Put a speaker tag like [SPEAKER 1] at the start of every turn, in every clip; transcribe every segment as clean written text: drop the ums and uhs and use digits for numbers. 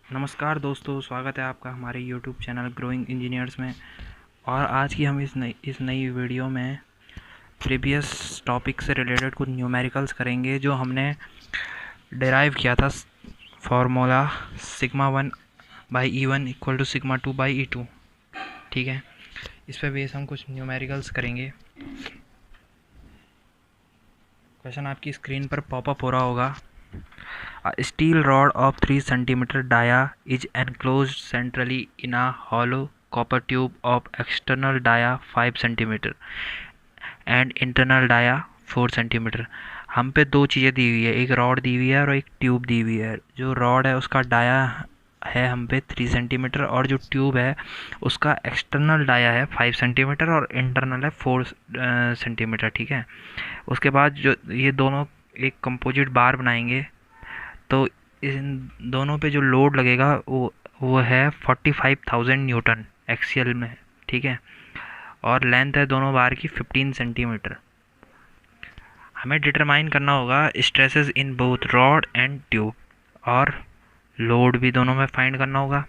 [SPEAKER 1] नमस्कार दोस्तों, स्वागत है आपका हमारे YouTube चैनल ग्रोइंग इंजीनियर्स में। और आज की हम इस नई वीडियो में प्रीवियस टॉपिक से रिलेटेड कुछ न्यूमेरिकल्स करेंगे जो हमने डिराइव किया था formula sigma 1 by E1 equal to sigma 2 by E2। ठीक है, इस पर बेस हम कुछ न्यूमेरिकल्स करेंगे। क्वेश्चन आपकी स्क्रीन पर पॉपअप हो रहा होगा। A steel rod of 3 centimeter dia is enclosed centrally in a hollow copper tube of external dia 5 centimeter and internal dia 4 centimeter। हम पे दो चीज़ें दी हुई है, एक रॉड दी हुई है और एक ट्यूब दी हुई है। जो रॉड है उसका डाया है हम पे 3 सेंटीमीटर और जो ट्यूब है उसका एक्सटर्नल डाया है 5 सेंटीमीटर और इंटरनल है 4 सेंटीमीटर। ठीक है, उसके बाद जो ये दोनों एक कंपोजिट बार बनाएंगे तो इन दोनों पे जो लोड लगेगा वो है 45,000 न्यूटन एक्सियल में। ठीक है, और लेंथ है दोनों बार की 15 सेंटीमीटर। हमें डिटरमाइन करना होगा stresses in both rod and tube और लोड भी दोनों में फाइंड करना होगा।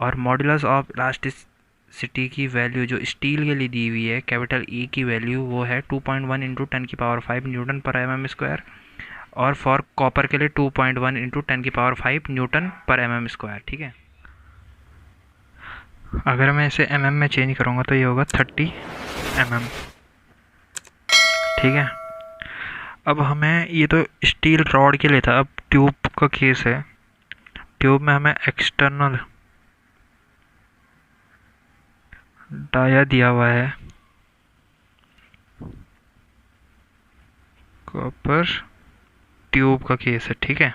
[SPEAKER 1] और मॉडुलस ऑफ इलास्टिसिटी की वैल्यू जो स्टील के लिए दी हुई है कैपिटल ई की वैल्यू वो है 2.1 इंटू 10⁵ न्यूटन पर mm स्क्वायर और फॉर कॉपर के लिए 2.1 इंटू 10⁵ न्यूटन पर mm स्क्वायर। ठीक है, अगर मैं इसे mm में चेंज करूँगा तो ये होगा 30 mm। ठीक है, अब हमें ये तो स्टील रॉड के लिए था, अब ट्यूब का केस है। ट्यूब में हमें एक्सटर्नल डाया दिया हुआ है कॉपर ट्यूब का केस है। ठीक है,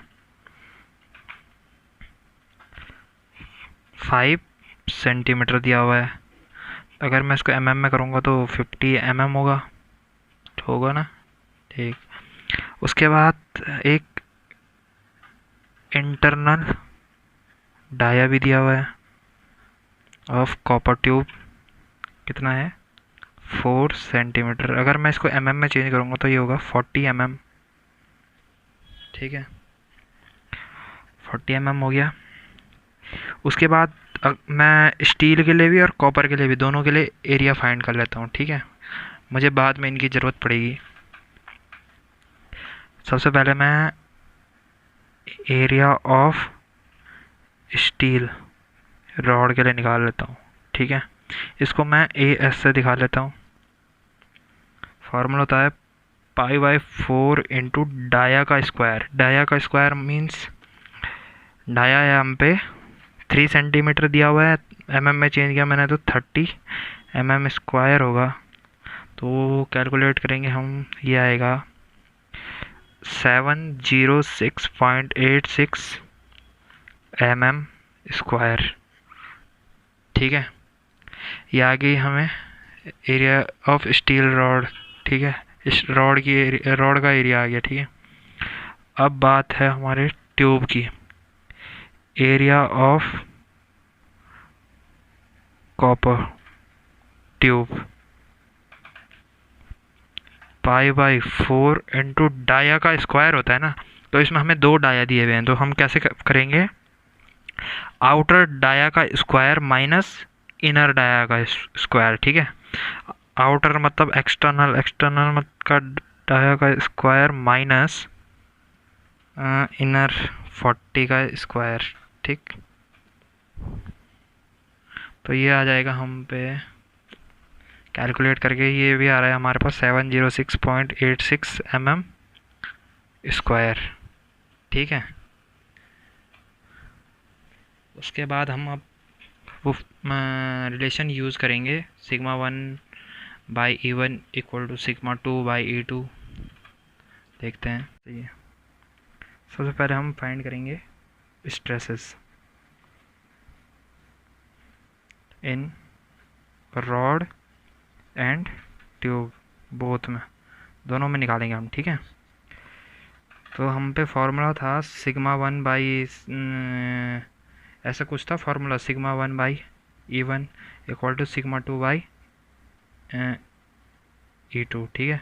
[SPEAKER 1] 5 सेंटीमीटर दिया हुआ है। अगर मैं इसको mm में करूँगा तो 50 mm होगा ना। ठीक, उसके बाद एक इंटरनल डाया भी दिया हुआ है ऑफ कॉपर ट्यूब, कितना है 4 सेंटीमीटर। अगर मैं इसको mm में चेंज करूँगा तो ये होगा 40 mm। ठीक है, 40 mm हो गया। उसके बाद मैं स्टील के लिए भी और कॉपर के लिए भी दोनों के लिए एरिया फाइंड कर लेता हूँ। ठीक है, मुझे बाद में इनकी ज़रूरत पड़ेगी। सबसे पहले मैं एरिया ऑफ स्टील रॉड के लिए निकाल लेता हूँ। ठीक है, इसको मैं AS से दिखा लेता हूँ। फार्मूला होता है π/4 इंटू डाया का स्क्वायर। डाया का स्क्वायर मीन्स डाया है हम पे 3 सेंटीमीटर दिया हुआ है, mm में चेंज किया मैंने तो 30 mm स्क्वायर होगा। तो कैलकुलेट करेंगे हम, ये आएगा 706.86 mm स्क्वायर। ठीक है, ये आ गई हमें एरिया ऑफ स्टील रॉड। ठीक है, इस रॉड का एरिया आ गया। ठीक है, अब बात है हमारे ट्यूब की। Area of copper tube π/4 into dia का स्क्वायर होता है ना, तो इसमें हमें दो डाया दिए हुए हैं, तो हम कैसे करेंगे, आउटर डाया का स्क्वायर माइनस इनर डाया का स्क्वायर। ठीक है, आउटर मतलब एक्सटर्नल, एक्सटर्नल का डाया का स्क्वायर माइनस इनर 40 का स्क्वायर। ठीक, तो ये आ जाएगा हम पे कैलकुलेट करके, ये भी आ रहा है हमारे पास 706.86 mm स्क्वायर। ठीक है, उसके बाद हम अब वो रिलेशन यूज़ करेंगे sigma 1/E1 equal to sigma 2/E2। देखते हैं। ये सबसे पहले हम फाइंड करेंगे stresses in rod and tube, both में, दोनों में निकालेंगे हम। ठीक है, तो हम पे फॉर्मूला था सिग्मा 1 ऐसा कुछ था formula, sigma 1/E1 equal to sigma 2/E2। ठीक है,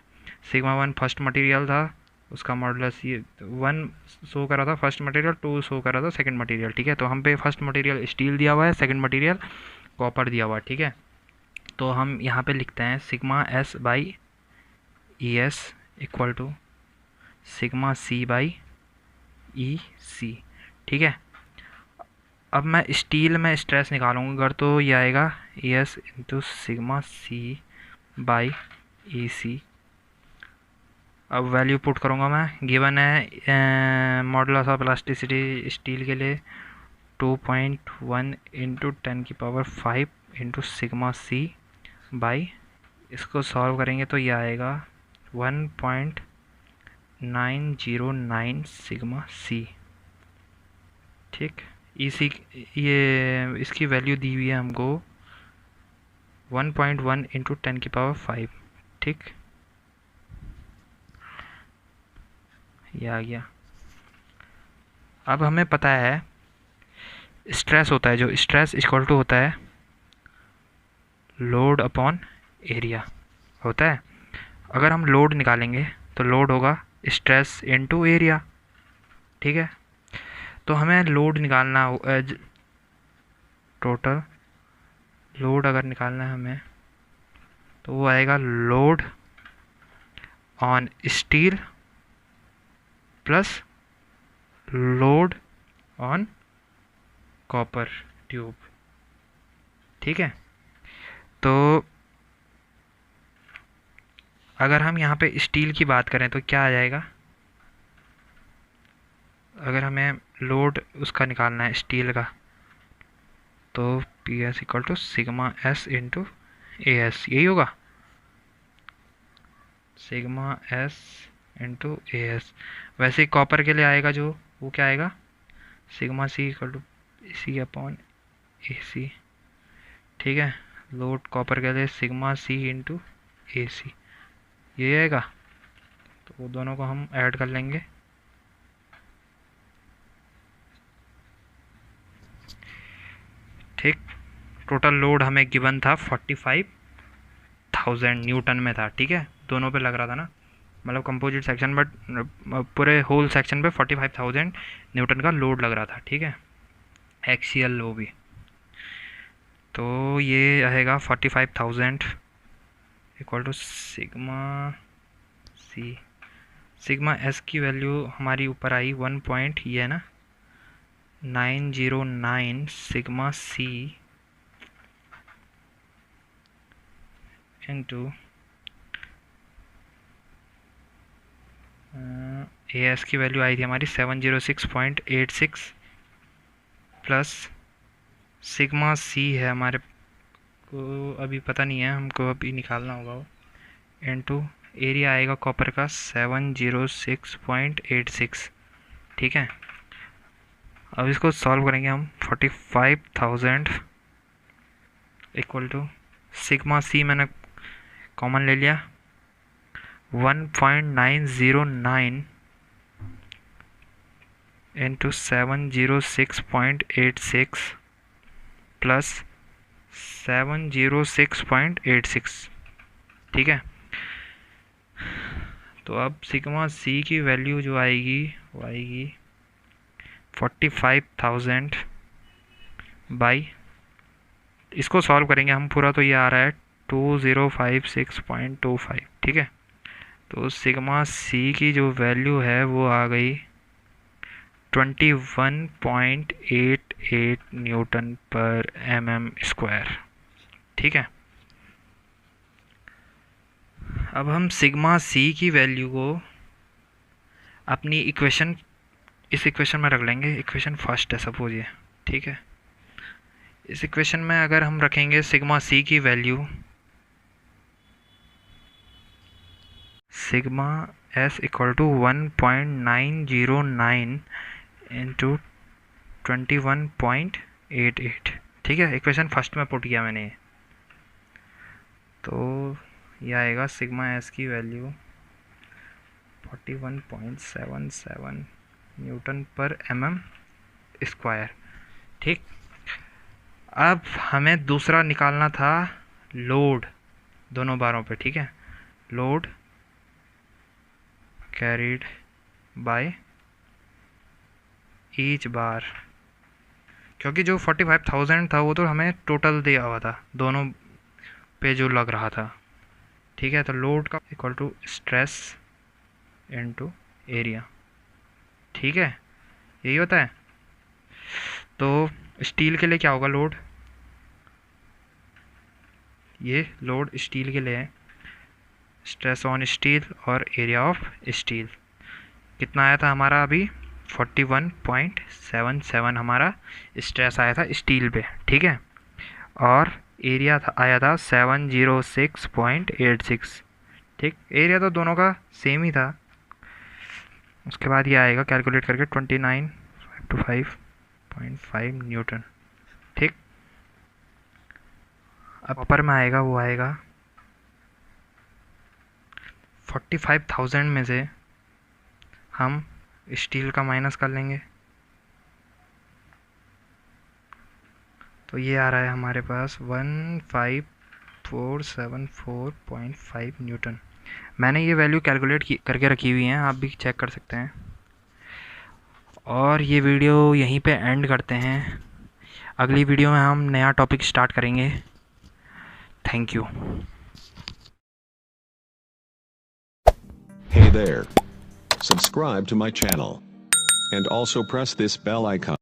[SPEAKER 1] सिग्मा 1 फर्स्ट मटेरियल था उसका मॉडुलस ये 1 शो कर रहा था फर्स्ट मटेरियल, 2 शो कर रहा था सेकंड मटेरियल, ठीक है। तो हम पे फर्स्ट मटेरियल स्टील दिया हुआ है, सेकंड मटेरियल कॉपर दिया हुआ है, ठीक है। तो हम यहाँ पे लिखते हैं sigma S by E S equal to sigma C by E C, ठीक है। अब मैं स्टील में स्ट्रेस निकालूंगा अगर, तो ये आएगा E S into sigma C by E C. अब वैल्यू पुट करूँगा मैं, गिवन है मॉडुलस ऑफ इलास्टिसिटी स्टील के लिए 2.1 into 10⁵ into sigma C by, इसको सॉल्व करेंगे तो ये आएगा 1.909 सिग्मा सी, ठीक। इसी ये इसकी वैल्यू दी हुई है हमको 1.1 इंटू 10⁵, ठीक। ये आ गया। अब हमें पता है स्ट्रेस होता है, जो स्ट्रेस इक्वल टू होता है लोड अपॉन एरिया होता है। अगर हम लोड निकालेंगे तो लोड होगा स्ट्रेस इनटू एरिया, ठीक है। तो हमें लोड निकालना, टोटल लोड अगर निकालना है हमें, तो वो आएगा load on steel plus load on copper tube, ठीक है। तो अगर हम यहाँ पे स्टील की बात करें तो क्या आ जाएगा, अगर हमें लोड उसका निकालना है स्टील का, तो P S equal to sigma S into A S, यही होगा sigma S into A S. वैसे कॉपर के लिए आएगा जो, वो क्या आएगा sigma C equal to C upon A C, ठीक है। लोड कॉपर के लिए सिग्मा सी इंटू ए सी, ये आएगा। तो वो दोनों को हम ऐड कर लेंगे, ठीक। टोटल लोड हमें गिवन था 45,000 न्यूटन में था, ठीक है। दोनों पे लग रहा था ना, मतलब कंपोजिट सेक्शन, बट पूरे होल सेक्शन पे 45,000 न्यूटन का लोड लग रहा था, ठीक है। एक्सियल लो भी, तो ये आएगा 45,000 equal to sigma C, sigma S की वैल्यू हमारी ऊपर आई 1 पॉइंट, ये है ना 909 sigma C into A S की वैल्यू आई थी हमारी 706.86 प्लस सिग्मा सी है हमारे को अभी पता नहीं है, हमको अभी निकालना होगा वो, इंटू एरिया आएगा कॉपर का 706.86, ठीक है। अब इसको सॉल्व करेंगे हम, 45,000 इक्वल टू सिग्मा सी मैंने कॉमन ले लिया 1.909 इंटू 706.86 प्लस 706.86, ठीक है। तो अब सिग्मा सी की वैल्यू जो आएगी वो आएगी 45,000 बाई, इसको सॉल्व करेंगे हम पूरा, तो ये आ रहा है 2056.25, ठीक है। तो सिग्मा सी की जो वैल्यू है वो आ गई 21.88 न्यूटन पर mm स्क्वायर, ठीक है। अब हम सिग्मा सी की वैल्यू को अपनी इक्वेशन, इस इक्वेशन में रख लेंगे। इक्वेशन फर्स्ट है सपोज ये, ठीक है। इस इक्वेशन में अगर हम रखेंगे सिग्मा सी की value, sigma S equal to 1.909 into 21.88, ठीक है। इक्वेशन फर्स्ट में पुट किया मैंने, तो यह आएगा सिग्मा एस की वैल्यू 41.77 न्यूटन पर mm स्क्वायर, ठीक। अब हमें दूसरा निकालना था लोड दोनों बारों पे, ठीक है। लोड कैरीड बाय ईच बार, क्योंकि जो 45,000 था वो तो हमें टोटल दिया हुआ था दोनों पे जो लग रहा था। ठीक है, तो लोड का equal to stress into area. ठीक है, यही होता है। तो स्टील के लिए क्या होगा लोड, ये लोड स्टील के लिए है, स्ट्रेस ऑन स्टील और एरिया ऑफ स्टील। कितना आया था हमारा अभी, 41.77 हमारा स्ट्रेस आया था स्टील पे। ठीक है, और एरिया था आया था 706.86। ठीक, एरिया तो दोनों का सेम ही था। उसके बाद ये आएगा कैलकुलेट करके 29.5 न्यूटन। ठीक, अब अपर में आएगा, वो आएगा 45,000 में से हम स्टील का माइनस कर लेंगे, तो ये आ रहा है हमारे पास 15,474.5 न्यूटन। मैंने ये वैल्यू कैलकुलेट करके रखी हुई हैं, आप भी चेक कर सकते हैं। और ये वीडियो यहीं पे एंड करते हैं, अगली वीडियो में हम नया टॉपिक स्टार्ट करेंगे। Thank you.
[SPEAKER 2] Hey there. Subscribe to my channel. And also press this bell icon.